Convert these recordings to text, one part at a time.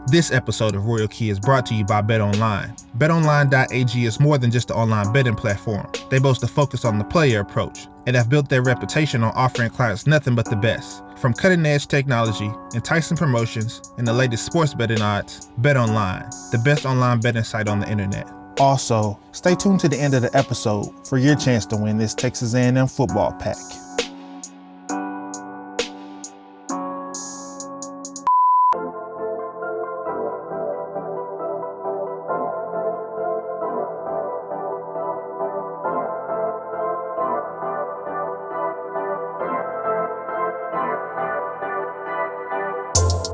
This episode of Royal Key is brought to you by BetOnline. BetOnline.ag is more than just an online betting platform. They boast a focus on the player approach and have built their reputation on offering clients nothing but the best. From cutting-edge technology, enticing promotions, and the latest sports betting odds, BetOnline, the best online betting site on the internet. Also, stay tuned to the end of the episode for your chance to win this Texas A&M football pack.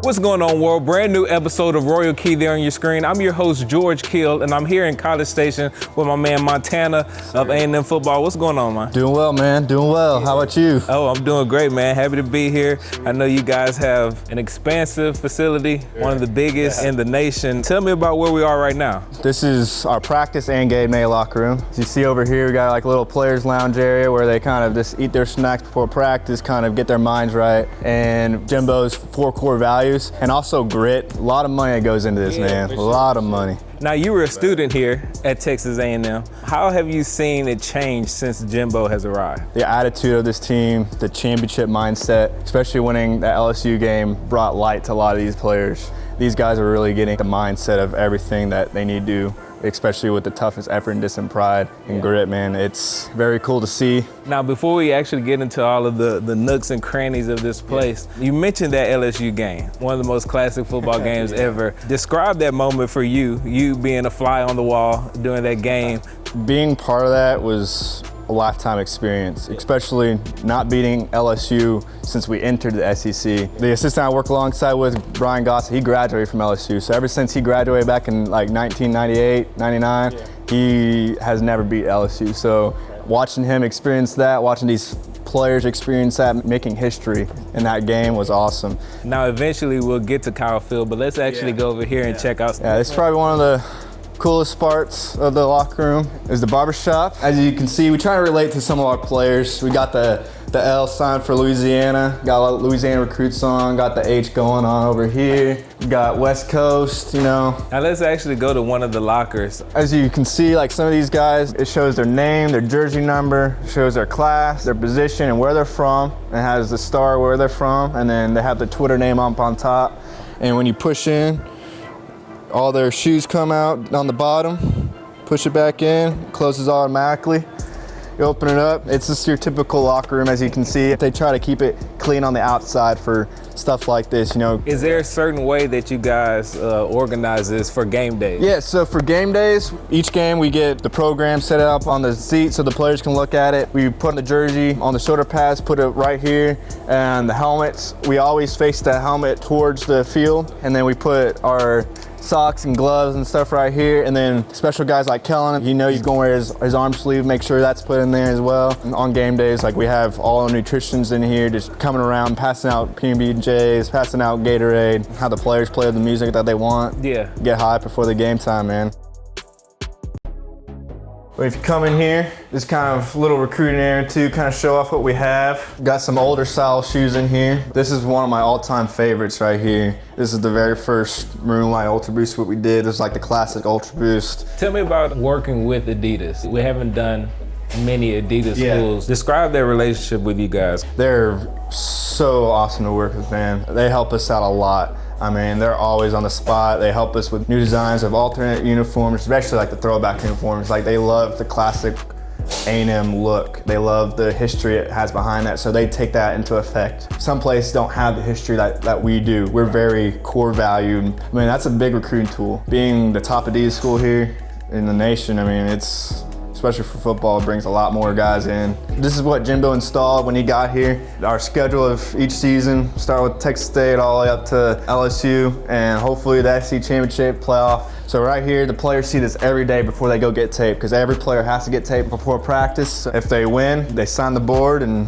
What's going on, world? Brand new episode of Royal Key there on your screen. I'm your host, George Kill, and I'm here in College Station with my man Montana of A&M Football. What's going on, man? Doing well, man. Doing well. How about you? Oh, I'm doing great, man. Happy to be here. I know you guys have an expansive facility, one of the biggest in the nation. Tell me about where we are right now. This is our practice and game day locker room. As you see over here, we got like a little players lounge area where they kind of just eat their snacks before practice, kind of get their minds right. And Jimbo's 4 core values. And also grit. A lot of money that goes into this, man. A lot of money. Now, you were a student here at Texas A&M. How have you seen it change since Jimbo has arrived? The attitude of this team, the championship mindset, especially winning the LSU game, brought light to a lot of these players. These guys are really getting the mindset of everything that they need to do, especially with the toughest effort and discipline, pride and grit, man. It's very cool to see. Now, before we actually get into all of the nooks and crannies of this place, you mentioned that LSU game, one of the most classic football games ever. Describe that moment for you being a fly on the wall during that game. Being part of that was a lifetime experience, especially not beating LSU since we entered the SEC. The assistant I work alongside with, Brian Goss, he graduated from LSU. So ever since he graduated back in like 1998, 99, he has never beat LSU. So watching him experience that, watching these players experience that, making history in that game was awesome. Now eventually we'll get to Kyle Field, but let's actually go over here and check out. Yeah, it's probably one of the coolest parts of the locker room is the Barber Shop. As you can see, we try to relate to some of our players. We got the L sign for Louisiana, got a Louisiana recruits on, got the H going on over here. We got West Coast, you know. Now let's actually go to one of the lockers. As you can see, like some of these guys, it shows their name, their jersey number, shows their class, their position, and where they're from. It has the star where they're from, and then they have the Twitter name up on top. And when you push in, all their shoes come out on the bottom, push it back in, it closes automatically. You open it up, it's just your typical locker room. As you can see, they try to keep it clean on the outside for stuff like this, you know. Is there a certain way that you guys organize this for game days? Yeah, so for game days, each game we get the program set up on the seat so the players can look at it. We put the jersey on the shoulder pads, put it right here, and the helmets, we always face the helmet towards the field, and then we put our socks and gloves and stuff right here, and then special guys like Kellen, you know he's going to wear his arm sleeve, make sure that's put in there as well. And on game days, like we have all our nutritionists in here just coming around, passing out PB&Js, passing out Gatorade, how the players play the music that they want. Yeah. Get hyped before the game time, man. But if you come in here, this kind of little recruiting area too, kind of show off what we have. Got some older style shoes in here. This is one of my all-time favorites right here. This is the very first Maroon Light Ultra Boost what we did. It was like the classic Ultra Boost. Tell me about working with Adidas. We haven't done many Adidas schools. Describe their relationship with you guys. They're so awesome to work with, man. They help us out a lot. I mean, they're always on the spot. They help us with new designs of alternate uniforms, especially like the throwback uniforms. Like they love the classic A&M look. They love the history it has behind that, so they take that into effect. Some places don't have the history that we do. We're very core valued. I mean, that's a big recruiting tool. Being the top Adidas school here in the nation, I mean, it's, especially for football, it brings a lot more guys in. This is what Jimbo installed when he got here. Our schedule of each season, start with Texas State all the way up to LSU, and hopefully the SEC championship playoff. So right here, the players see this every day before they go get taped, because every player has to get taped before practice. If they win, they sign the board and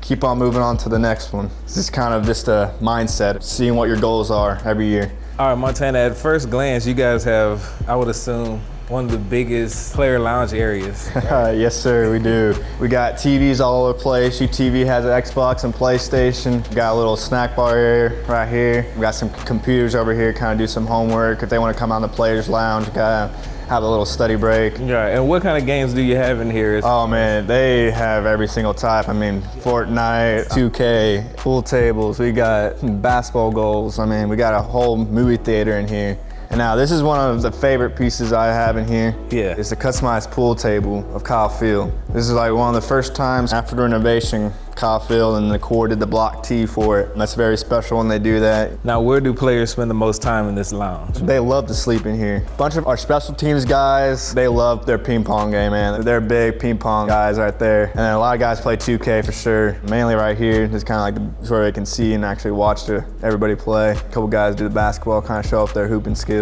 keep on moving on to the next one. This is kind of just a mindset, seeing what your goals are every year. All right, Montana, at first glance, you guys have, I would assume, one of the biggest player lounge areas. Yes, sir, we do. We got TVs all over the place. UTV has an Xbox and PlayStation. We got a little snack bar area right here. We got some computers over here, kind of do some homework. If they want to come out in the players lounge, kind of have a little study break. Yeah, and what kind of games do you have in here? Oh man, they have every single type. I mean, Fortnite, 2K, pool tables, we got basketball goals. I mean, we got a whole movie theater in here. And now this is one of the favorite pieces I have in here. Yeah. It's the customized pool table of Kyle Field. This is like one of the first times after the renovation, Kyle Field and the Corps did the block tee for it. And that's very special when they do that. Now, where do players spend the most time in this lounge? They love to sleep in here. A bunch of our special teams guys, they love their ping pong game, man. They're big ping pong guys right there. And then a lot of guys play 2K for sure. Mainly right here, it's kind of like where they can see and actually watch everybody play. A couple guys do the basketball, kind of show off their hooping skills.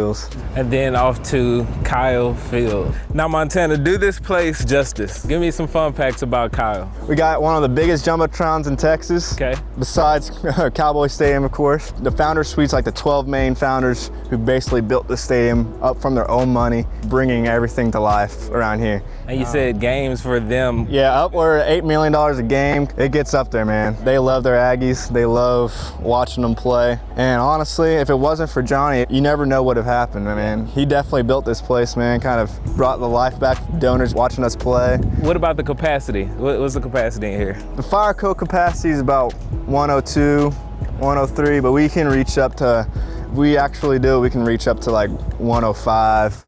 And then off to Kyle Field. Now, Montana, do this place justice. Give me some fun facts about Kyle. We got one of the biggest jumbotrons in Texas. Okay. Besides Cowboy Stadium, of course. The Founders Suite's like the 12 main founders who basically built the stadium up from their own money, bringing everything to life around here. And you said games for them. Yeah, upward of $8 million a game. It gets up there, man. They love their Aggies. They love watching them play. And honestly, if it wasn't for Johnny, you never know what would have happened. I mean, he definitely built this place, man. Kind of brought the life back to donors watching us play. What about the capacity? What's the capacity in here? The fire code capacity is about 102, 103, but we can reach up to, if we actually do, we can reach up to like 105.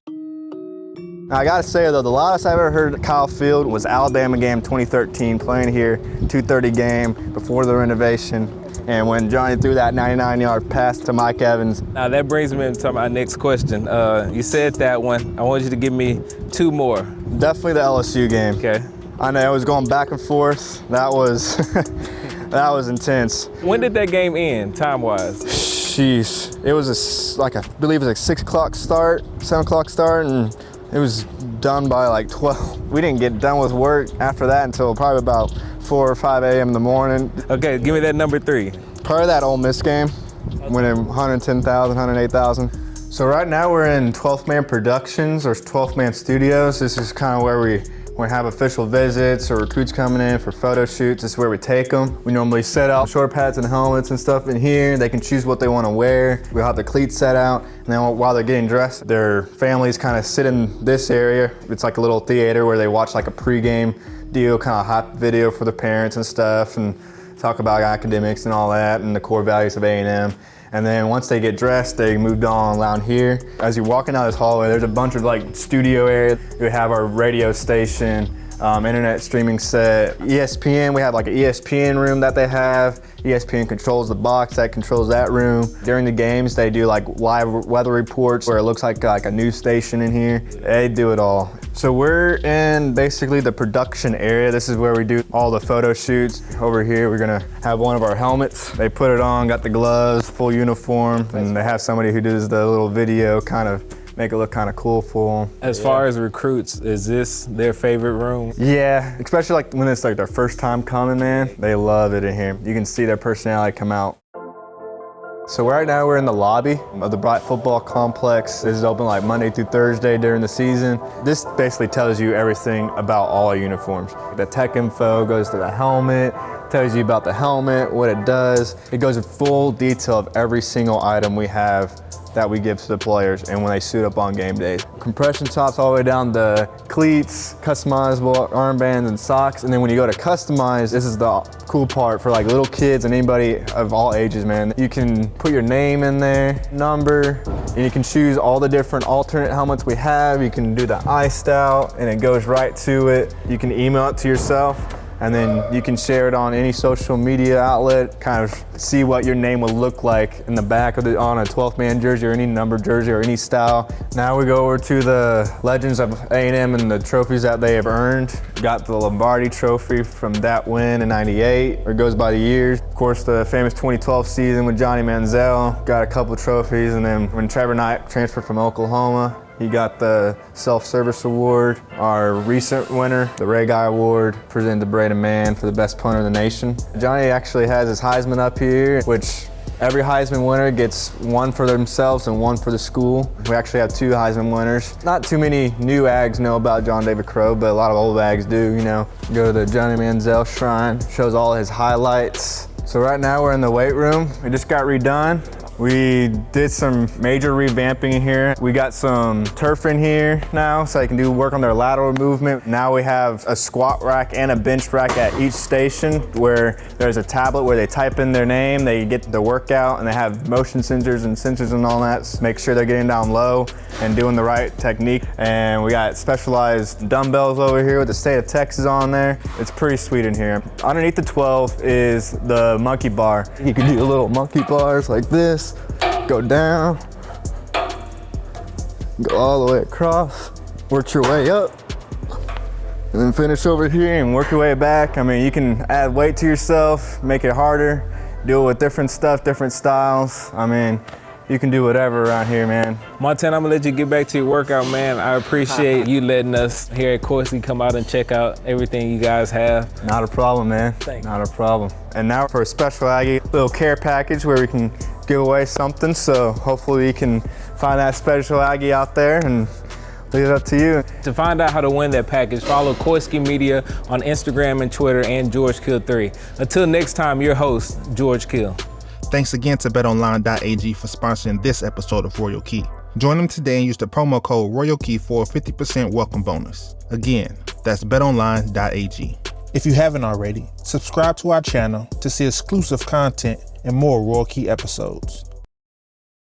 Now, I gotta say though, the loudest I've ever heard at Kyle Field was Alabama game 2013, playing here, 2:30 game before the renovation. And when Johnny threw that 99-yard pass to Mike Evans. Now that brings me to my next question. You said that one. I want you to give me two more. Definitely the LSU game. Okay. I know, it was going back and forth. That was, that was intense. When did that game end, time-wise? Jeez, it was I believe it was like 6 o'clock start, 7 o'clock start, and it was done by like 12. We didn't get done with work after that until probably about 4 or 5 a.m. in the morning. Okay, give me that number 3. Probably that Ole Miss game, winning 110,000, 108,000. So right now we're in 12th Man Productions or 12th Man Studios. This is kind of where we have official visits or recruits coming in for photo shoots. This is where we take them. We normally set out shoulder pads and helmets and stuff in here. They can choose what they want to wear. We'll have the cleats set out. And then while they're getting dressed, their families kind of sit in this area. It's like a little theater where they watch like a pregame deal, kind of hype video for the parents and stuff, and talk about academics and all that and the core values of A&M. And then once they get dressed, they moved on around here. As you're walking out this hallway, there's a bunch of like studio areas. We have our radio station, internet streaming set, ESPN. We have like an ESPN room that they have. ESPN controls the box that controls that room. During the games, they do like live weather reports where it looks like a news station in here. They do it all. So we're in basically the production area. This is where we do all the photo shoots. Over here, we're gonna have one of our helmets. They put it on, got the gloves, full uniform, and they have somebody who does the little video, kind of make it look kind of cool for them. As far as recruits, is this their favorite room? Yeah, especially like when it's like their first time coming, man. They love it in here. You can see their personality come out. So right now we're in the lobby of the Bright Football Complex. This is open like Monday through Thursday during the season. This basically tells you everything about all our uniforms. The tech info goes to the helmet, tells you about the helmet, what it does. It goes in full detail of every single item we have that we give to the players and when they suit up on game days. Compression tops all the way down to cleats, customizable armbands and socks. And then when you go to customize, this is the cool part for like little kids and anybody of all ages, man. You can put your name in there, number, and you can choose all the different alternate helmets we have. You can do the iced out and it goes right to it. You can email it to yourself. And then you can share it on any social media outlet, kind of see what your name would look like in the back of on a 12th man jersey or any number jersey or any style. Now we go over to the legends of A&M and the trophies that they have earned. Got the Lombardi trophy from that win in '98, or it goes by the years. Of course, the famous 2012 season with Johnny Manziel, got a couple trophies. And then when Trevor Knight transferred from Oklahoma, he got the Self-Service Award. Our recent winner, the Ray Guy Award, presented to Braden Mann for the best punter in the nation. Johnny actually has his Heisman up here, which Every Heisman winner gets one for themselves and one for the school. We actually have 2 Heisman winners. Not too many new Aggies know about John David Crow, but a lot of old Aggies do, you know. Go to the Johnny Manziel Shrine, shows all his highlights. So right now we're in the weight room. We just got redone. We did some major revamping in here. We got some turf in here now so they can do work on their lateral movement. Now we have a squat rack and a bench rack at each station where there's a tablet where they type in their name, they get the workout, and they have motion sensors and all that to make sure they're getting down low and doing the right technique. And we got specialized dumbbells over here with the state of Texas on there. It's pretty sweet in here. Underneath the 12 is the monkey bar. You can do little monkey bars like this. Go down, go all the way across, work your way up, and then finish over here and work your way back. I mean, you can add weight to yourself, make it harder, do it with different stuff, different styles. I mean, you can do whatever around here, man. Montana, I'm gonna let you get back to your workout, man. I appreciate you letting us here at Corsi come out and check out everything you guys have. Not a problem, man. Not a problem. And now for a special Aggie little care package where we can give away something. So hopefully we can find that special Aggie out there and leave it up to you. To find out how to win that package, follow Koiski Media on Instagram and Twitter and George Kill 3. Until next time, your host, George Kill. Thanks again to betonline.ag for sponsoring this episode of Royal Key. Join them today and use the promo code ROYALKEY for a 50% welcome bonus. Again, that's betonline.ag. If you haven't already, subscribe to our channel to see exclusive content and more Royal Key episodes.